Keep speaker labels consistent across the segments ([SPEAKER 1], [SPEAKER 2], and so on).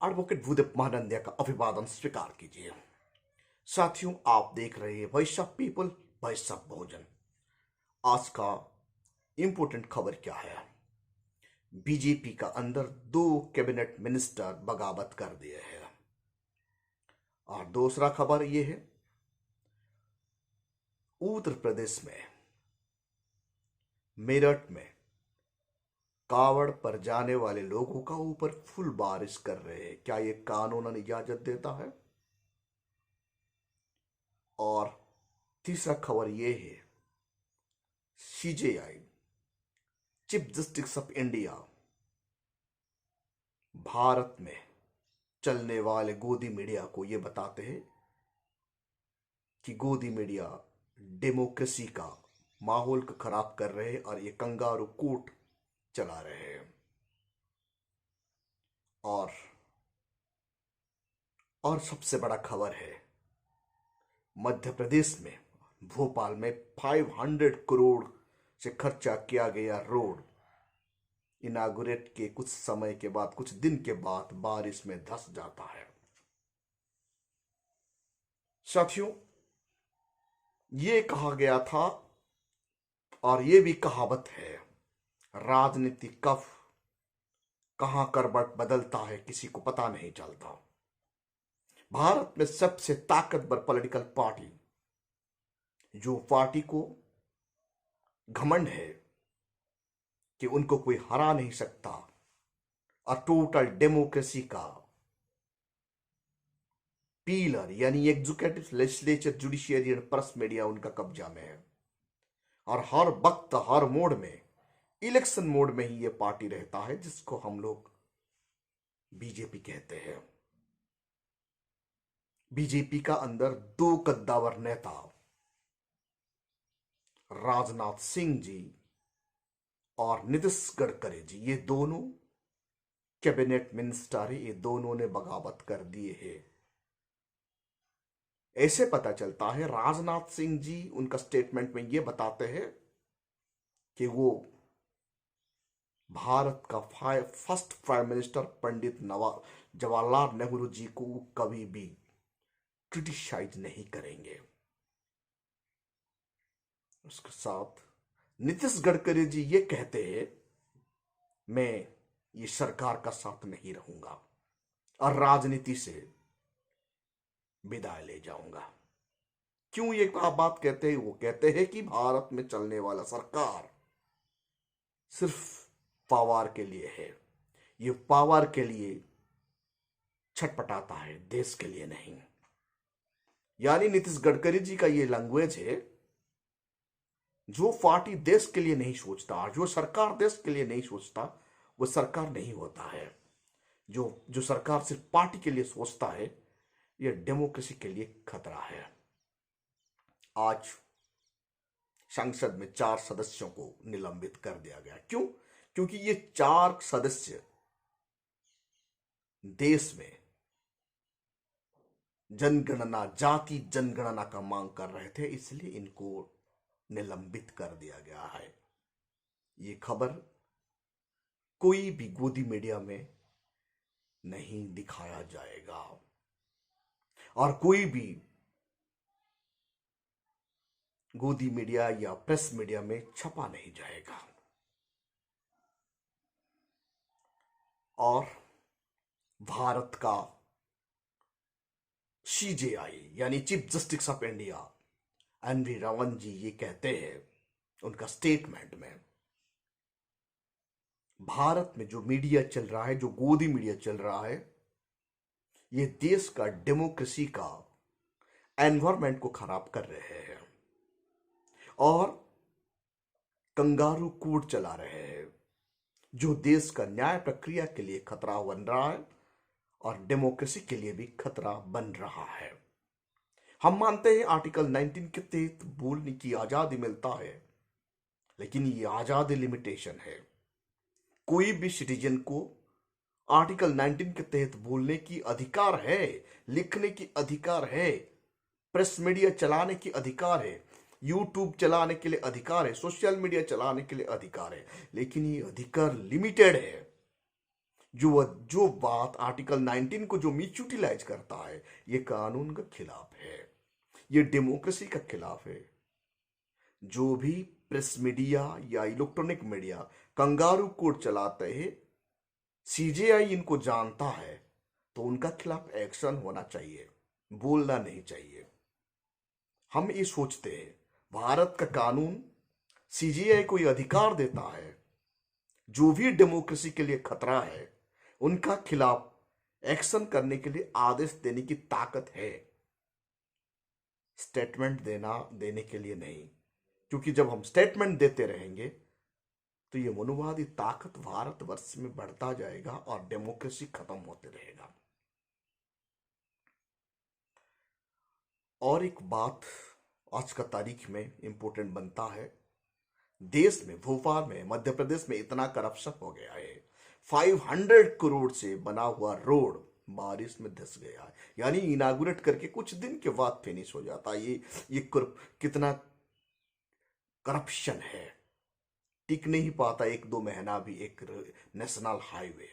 [SPEAKER 1] Advocate Bhudev Mahanandia का अभिवादन स्वीकार कीजिए। साथियों, आप देख रहे हैं voice of people, voice of Bahujan. आज का इंपोर्टेंट खबर क्या है? बीजेपी का अंदर 2 कैबिनेट मिनिस्टर बगावत कर दिए हैं। और दूसरा खबर यह है, उत्तर प्रदेश में मेरठ में कावड़ पर जाने वाले लोगों का ऊपर फुल बारिश कर रहे हैं। क्या यह कानून इजाजत देता है? और तीसरा खबर यह है, CJI chief justice of India Bharat में चलने वाले गोदी मीडिया को यह बताते हैं कि गोदी मीडिया डेमोक्रेसी का माहौल को खराब कर रहे हैं और ये कंगारू कोर्ट चला रहे हैं। और सबसे बड़ा खबर है, मध्य प्रदेश में भोपाल में 500 करोड़ से खर्चा किया गया रोड इनागुरेट के कुछ समय के बाद, कुछ दिन के बाद बारिश में धंस जाता है। साथियों, ये कहा गया था और ये भी कहावत है, राजनीति कब कहां करवट बदलता है किसी को पता नहीं चलता। भारत में सबसे ताकतवर पॉलिटिकल पार्टी, जो पार्टी को घमंड है कि उनको कोई हरा नहीं सकता और टोटल डेमोक्रेसी का पीलर यानी एग्जीक्यूटिव, लेजिस्लेचर, जुडिशियरी और प्रेस मीडिया उनका कब्जा में है। और हर वक्त हर मोड में, इलेक्शन मोड में ही यह पार्टी रहता है, जिसको हम लोग बीजेपी कहते हैं। बीजेपी का अंदर 2 कद्दावर नेता, राजनाथ सिंह जी और नीतीश गडकरी जी, ये दोनों कैबिनेट मिनिस्टर है। ये दोनों ने बगावत कर दिए हैं। ऐसे पता चलता है, राजनाथ सिंह जी उनका स्टेटमेंट में ये बताते हैं कि वो भारत का first prime minister Pandit Jawaharlal Nehru ji को कभी भी क्रिटिसाइज नहीं करेंगे। उसके साथ नीतीश गडकरी जी ये कहते हैं, मैं ये सरकार का साथ नहीं रहूंगा और राजनीति से विदाई ले जाऊंगा। क्यों ये बात कहते हैं? वो कहते हैं कि भारत में चलने वाला सरकार सिर्फ पावर के लिए है। ये पावर के लिए छटपटाता है, देश के लिए नहीं। यानी नीतीश गडकरी जी का ये लैंग्वेज है, जो पार्टी देश के लिए नहीं सोचता, जो सरकार देश के लिए नहीं सोचता, वो सरकार नहीं होता है। जो सरकार सिर्फ पार्टी के लिए सोचता है, यह डेमोक्रेसी के लिए खतरा है। आज संसद में 4 सदस्यों को निलंबित कर दिया गया। क्यों? क्योंकि ये 4 सदस्य देश में जनगणना, जाति जनगणना का मांग कर रहे थे, इसलिए इनको निलंबित कर दिया गया है। ये खबर कोई भी गोदी मीडिया में नहीं दिखाया जाएगा और कोई भी गोदी मीडिया या प्रेस मीडिया में छपा नहीं जाएगा। और भारत का सीजेआई यानी chief justice of India NV. Raman ji ये कहते हैं उनका स्टेटमेंट में, भारत में जो मीडिया चल रहा है, जो गोदी मीडिया चल रहा है, ये देश का डेमोक्रेसी का एनवायरमेंट को खराब कर रहे हैं और कंगारू कोर्ट चला रहे हैं, जो देश का न्याय प्रक्रिया के लिए खतरा बन रहा है और डेमोक्रेसी के लिए भी खतरा बन रहा है। हम मानते हैं आर्टिकल 19 के तहत बोलने की आजादी मिलता है, लेकिन ये आजादी लिमिटेशन है। कोई भी सिटीजन को आर्टिकल 19 के तहत बोलने की अधिकार है, लिखने की अधिकार है, प्रेस मीडिया चलाने की अधिकार है, यूट्यूब चलाने के लिए अधिकार है, सोशल मीडिया चलाने के लिए अधिकार है, लेकिन ये अधिकार लिमिटेड है। जो बात आर्टिकल 19 को जो मिस यूटिलाइज करता है, ये कानून के खिलाफ है, ये डेमोक्रेसी के खिलाफ है। जो भी प्रेस मीडिया या इलेक्ट्रॉनिक मीडिया कंगारू कोर्ट चलाते हैं, सीजेआई इनको जानता है, तो उनका खिलाफ एक्शन होना चाहिए, बोलना नहीं चाहिए। हम ये सोचते हैं भारत का कानून सीजेआई को यह अधिकार देता है, जो भी डेमोक्रेसी के लिए खतरा है उनका खिलाफ एक्शन करने के लिए आदेश देने की ताकत है, स्टेटमेंट देने के लिए नहीं। क्योंकि जब हम स्टेटमेंट देते रहेंगे तो ये मनुवादी ताकत भारतवर्ष में बढ़ता जाएगा और डेमोक्रेसी खत्म होते रहेगा। और एक बात आज का तारीख में इंपॉर्टेंट बनता है, देश में भोपाल में मध्य प्रदेश में इतना करप्शन हो गया है, 500 करोड़ से बना हुआ रोड बारिश में धंस गया है, यानी इनागुरेट करके कुछ दिन के बाद फिनिश हो जाता है। ये कितना करप्शन है, टिक नहीं पाता 1-2 महीना भी एक नेशनल हाईवे।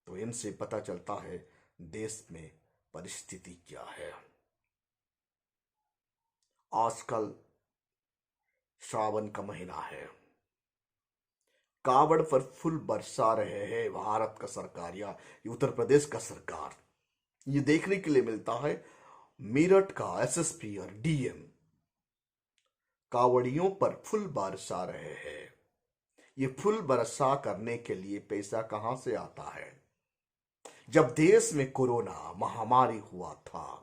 [SPEAKER 1] तो इनसे पता चलता है देश में परिस्थिति क्या है। आजकल श्रावण का महीना है, कावड़ पर फूल बरसा रहे हैं भारत का सरकार या उत्तर प्रदेश का सरकार। ये देखने के लिए मिलता है मेरठ का एसएसपी और डीएम कावड़ियों पर फूल बरसा रहे हैं। ये फूल बरसा करने के लिए पैसा कहां से आता है? जब देश में कोरोना महामारी हुआ था,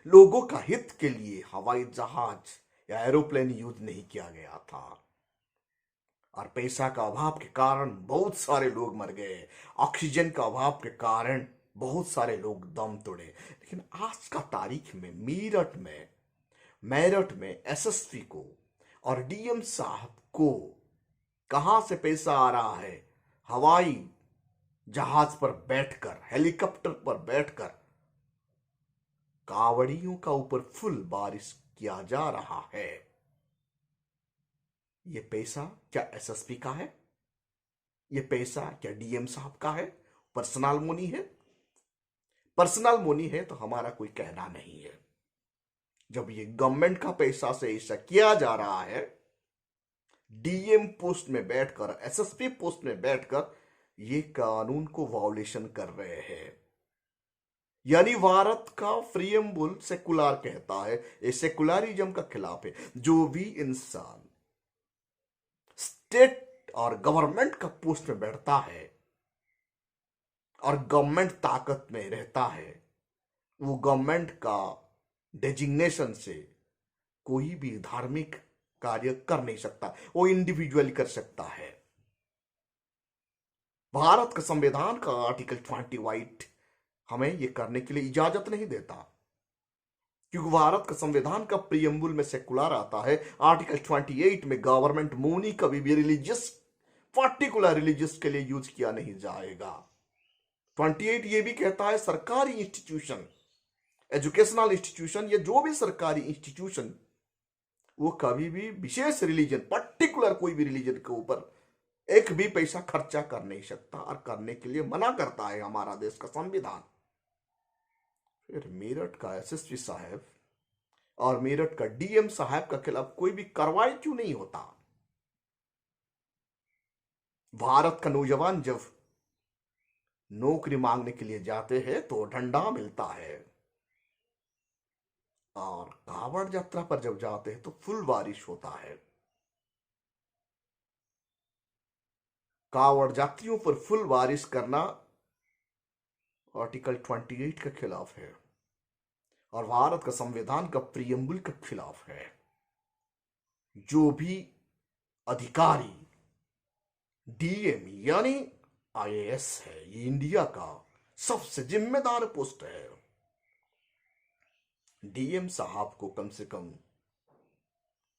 [SPEAKER 1] लोगों का हित के लिए हवाई जहाज या एरोप्लेन यूज नहीं किया गया था, और पैसा का अभाव के कारण बहुत सारे लोग मर गए, ऑक्सीजन का अभाव के कारण बहुत सारे लोग दम तोड़े। लेकिन आज का तारीख में मेरठ में एसएसपी को और डीएम साहब को कहां से पैसा आ रहा है? हवाई जहाज पर बैठकर, हेलीकॉप्टर पर बैठकर कावड़ियों का ऊपर फुल बारिश किया जा रहा है। ये पैसा क्या एसएसपी का है? ये पैसा क्या डीएम साहब का है? पर्सनल मनी है? पर्सनल मनी है तो हमारा कोई कहना नहीं है। जब ये गवर्नमेंट का पैसा से ऐसा किया जा रहा है, डीएम पोस्ट में बैठकर, एसएसपी पोस्ट में बैठकर ये कानून को वायोलेशन कर रहे हैं। यानी भारत का प्रीएम्बल सेकुलर कहता है, ये सेकुलरिज्म का खिलाफ है। जो भी इंसान स्टेट और गवर्नमेंट का पोस्ट में बैठता है और गवर्नमेंट ताकत में रहता है, वो गवर्नमेंट का डेजिग्नेशन से कोई भी धार्मिक कार्य कर नहीं सकता, वो इंडिविजुअली कर सकता है। भारत का संविधान का आर्टिकल 28 हमें यह करने के लिए इजाजत नहीं देता, क्योंकि भारत का संविधान का प्रीएम्बल में सेकुलर आता है। आर्टिकल 28 में गवर्नमेंट मनी कभी भी रिलीजियस, पर्टिकुलर रिलीजियस के लिए यूज किया नहीं जाएगा। 28 ये भी कहता है सरकारी इंस्टीट्यूशन, एजुकेशनल इंस्टीट्यूशन या जो भी सरकारी इंस्टीट्यूशन, वो कभी भी विशेष रिलीजन, पर्टिकुलर कोई भी रिलीजन के ऊपर एक भी पैसा खर्चा कर नहीं सकता, और करने के लिए मना करता है हमारा देश का संविधान। फिर मेरठ का एसएसपी साहब और मेरठ का डीएम साहब का खिलाफ कोई भी कार्रवाई क्यों नहीं होता? भारत का नौजवान जब नौकरी मांगने के लिए जाते हैं तो डंडा मिलता है, और कांवड़ यात्रा पर जब जाते हैं तो फुल बारिश होता है। कांवड़ यात्रियों पर फुल बारिश करना आर्टिकल 28 के खिलाफ है और भारत का संविधान का प्रीएम्बल के खिलाफ है। जो भी अधिकारी डीएम यानी आईएएस है, ये इंडिया का सबसे जिम्मेदार पोस्ट है। डीएम साहब को कम से कम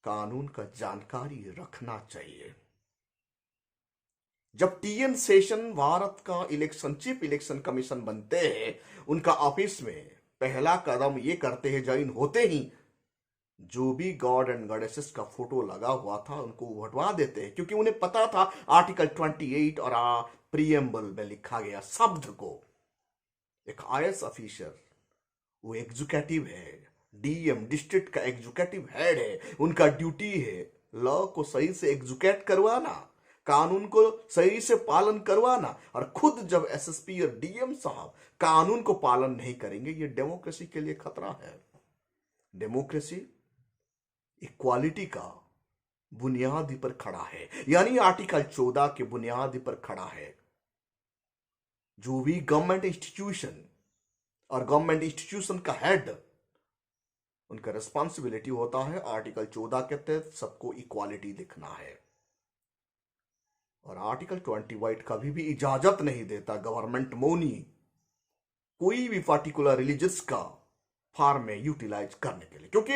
[SPEAKER 1] कानून का जानकारी रखना चाहिए। जब टीएन सेशन भारत का चीफ इलेक्शन कमीशन बनते हैं, उनका ऑफिस में पहला कदम ये करते हैं, ज्वाइन होते ही जो भी गॉड एंड गॉडेसेस का फोटो लगा हुआ था उनको हटवा देते हैं, क्योंकि उन्हें पता था आर्टिकल 28 और प्रीएम्बल में लिखा गया शब्द को एक आईएएस ऑफिसर, वो एग्जीक्यूटिव है, डीएम डिस्ट्रिक्ट का एग्जीक्यूटिव हेड है, उनका ड्यूटी है लॉ को सही से एग्जीक्यूट करवाना, कानून को सही से पालन करवाना। और खुद जब एसएसपी और डीएम साहब कानून को पालन नहीं करेंगे, ये डेमोक्रेसी के लिए खतरा है। डेमोक्रेसी इक्वालिटी का बुनियादी पर खड़ा है, यानी आर्टिकल 14 के बुनियादी पर खड़ा है। जो भी गवर्नमेंट इंस्टीट्यूशन और गवर्नमेंट इंस्टीट्यूशन का हेड, उनका रिस्पॉन्सिबिलिटी होता है आर्टिकल 14 के तहत सबको इक्वालिटी दिखना है। और आर्टिकल 28 कभी भी इजाजत नहीं देता गवर्नमेंट मोनी कोई भी पार्टिकुलर रिलीजियस का फार्म में यूटिलाइज करने के लिए, क्योंकि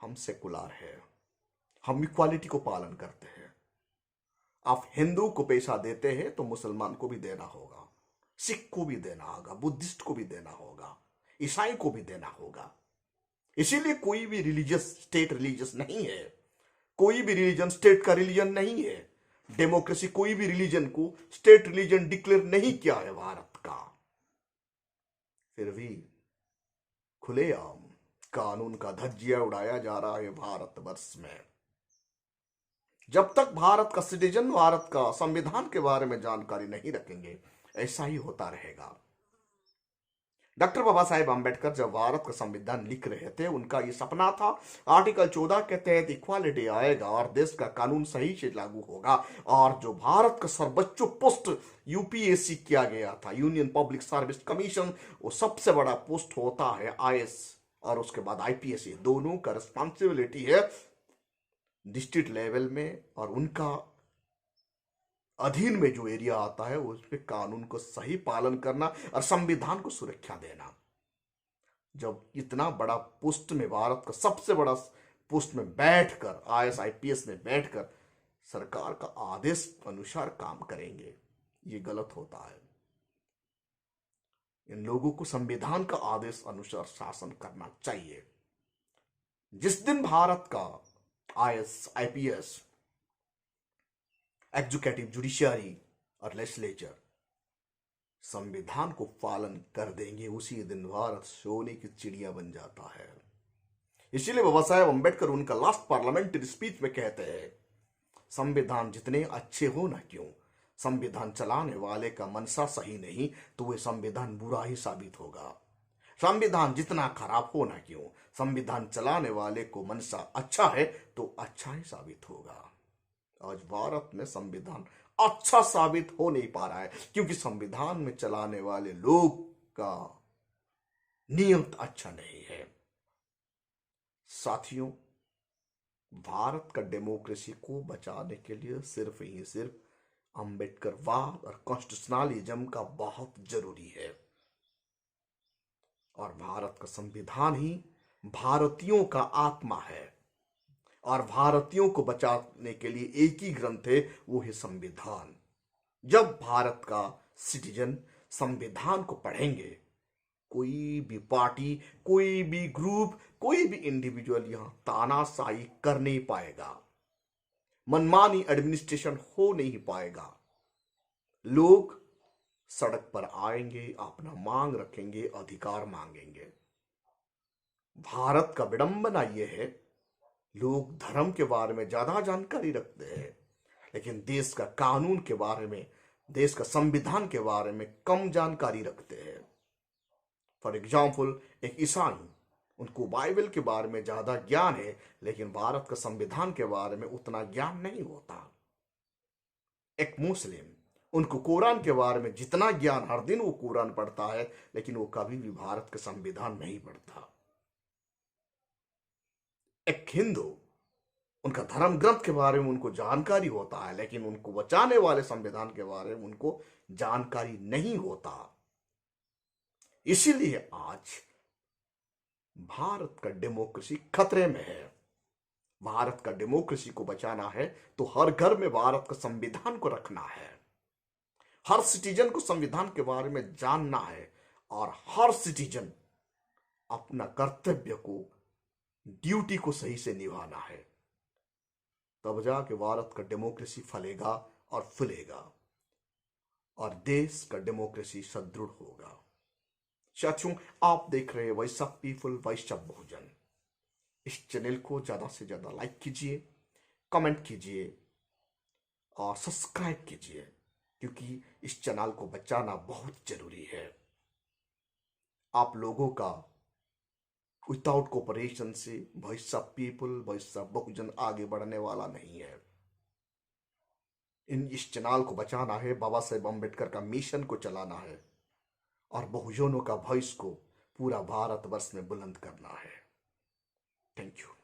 [SPEAKER 1] हम सेकुलर है, हम इक्वालिटी को पालन करते हैं। आप हिंदू को पैसा देते हैं तो मुसलमान को भी देना होगा, सिख को भी देना होगा, बुद्धिस्ट को भी देना होगा, ईसाई को भी देना होगा। इसीलिए कोई भी रिलीजियस स्टेट रिलीजियस नहीं है, कोई भी रिलीजन स्टेट का रिलीजन नहीं है। डेमोक्रेसी कोई भी रिलीजन को स्टेट रिलीजन डिक्लेयर नहीं किया है भारत का, फिर भी खुलेआम कानून का धज्जिया उड़ाया जा रहा है भारतवर्ष में। जब तक भारत का सिटीजन भारत का संविधान के बारे में जानकारी नहीं रखेंगे, ऐसा ही होता रहेगा। डॉक्टर बाबा साहेब अम्बेडकर जब भारत का संविधान लिख रहे थे, उनका ये सपना था आर्टिकल 14 के तहत इक्वालिटी आएगा और देश का कानून सही से लागू होगा। और जो भारत का सर्वोच्च पोस्ट यूपीएससी किया गया था, यूनियन पब्लिक सर्विस कमीशन, वो सबसे बड़ा पोस्ट होता है आईएएस और उसके बाद आईपीएस। दोनों का रिस्पॉन्सिबिलिटी है डिस्ट्रिक्ट लेवल में, और उनका अधीन में जो एरिया आता है उस पे कानून को सही पालन करना और संविधान को सुरक्षा देना। जब इतना बड़ा पोस्ट में, भारत का सबसे बड़ा पोस्ट में बैठकर, आईएएस आईपीएस में बैठकर सरकार का आदेश अनुसार काम करेंगे, ये गलत होता है। इन लोगों को संविधान का आदेश अनुसार शासन करना चाहिए। जिस दिन भारत का आईएएस आईपीएस, एग्जीक्यूटिव, जुडिशियरी और लेजिस्लेचर संविधान को पालन कर देंगे, उसी दिन भारत सोने की चिड़िया बन जाता है। इसीलिए बाबा साहेब अम्बेडकर उनका लास्ट पार्लियामेंट्री स्पीच में कहते हैं, संविधान जितने अच्छे हो ना क्यों, संविधान चलाने वाले का मनसा सही नहीं तो वह संविधान बुरा ही साबित होगा। संविधान जितना खराब हो ना क्यों, संविधान चलाने वाले को मनसा अच्छा है तो अच्छा ही साबित होगा। आज भारत में संविधान अच्छा साबित हो नहीं पा रहा है, क्योंकि संविधान में चलाने वाले लोग का नियत अच्छा नहीं है। साथियों, भारत का डेमोक्रेसी को बचाने के लिए सिर्फ ही सिर्फ अम्बेडकरवाद और कॉन्स्टिट्यूशनलिज्म का बहुत जरूरी है। और भारत का संविधान ही भारतीयों का आत्मा है, और भारतीयों को बचाने के लिए एक ही ग्रंथ है, वो है संविधान। जब भारत का सिटीजन संविधान को पढ़ेंगे, कोई भी पार्टी, कोई भी ग्रुप, कोई भी इंडिविजुअल यहां तानाशाही कर नहीं पाएगा, मनमानी एडमिनिस्ट्रेशन हो नहीं पाएगा। लोग सड़क पर आएंगे, अपना मांग रखेंगे, अधिकार मांगेंगे। भारत का विडंबना यह है, लोग धर्म के बारे में ज्यादा जानकारी रखते हैं, लेकिन देश का कानून के बारे में, देश का संविधान के बारे में कम जानकारी रखते हैं। फॉर एग्जाम्पल, एक ईसाई, उनको बाइबल के बारे में ज्यादा ज्ञान है, लेकिन भारत का संविधान के बारे में उतना ज्ञान नहीं होता। एक मुस्लिम, उनको कुरान के बारे में जितना ज्ञान, हर दिन वो कुरान पढ़ता है, लेकिन वो कभी भी भारत का संविधान नहीं पढ़ता। एक हिंदू, उनका धर्म ग्रंथ के बारे में उनको जानकारी होता है, लेकिन उनको बचाने वाले संविधान के बारे में उनको जानकारी नहीं होता। इसीलिए आज भारत का डेमोक्रेसी खतरे में है। भारत का डेमोक्रेसी को बचाना है तो हर घर में भारत का संविधान को रखना है, हर सिटीजन को संविधान के बारे में जानना है, और हर सिटीजन अपना कर्तव्य को ड्यूटी को सही से निभाना है, तब जाके भारत का डेमोक्रेसी फलेगा और फूलेगा और देश का डेमोक्रेसी सुदृढ़ होगा। साथियों, आप देख रहे हैं voice of people, voice of Bahujan. इस चैनल को ज्यादा से ज्यादा लाइक कीजिए, कमेंट कीजिए और सब्सक्राइब कीजिए, क्योंकि इस चैनल को बचाना बहुत जरूरी है। आप लोगों का विदाउट कोऑपरेशन से voice of people, voice of Bahujan आगे बढ़ने वाला नहीं है। इस चैनल को बचाना है, बाबा साहेब अम्बेडकर का मिशन को चलाना है और बहुजनों का वॉइस को पूरा भारतवर्ष में बुलंद करना है। Thank you.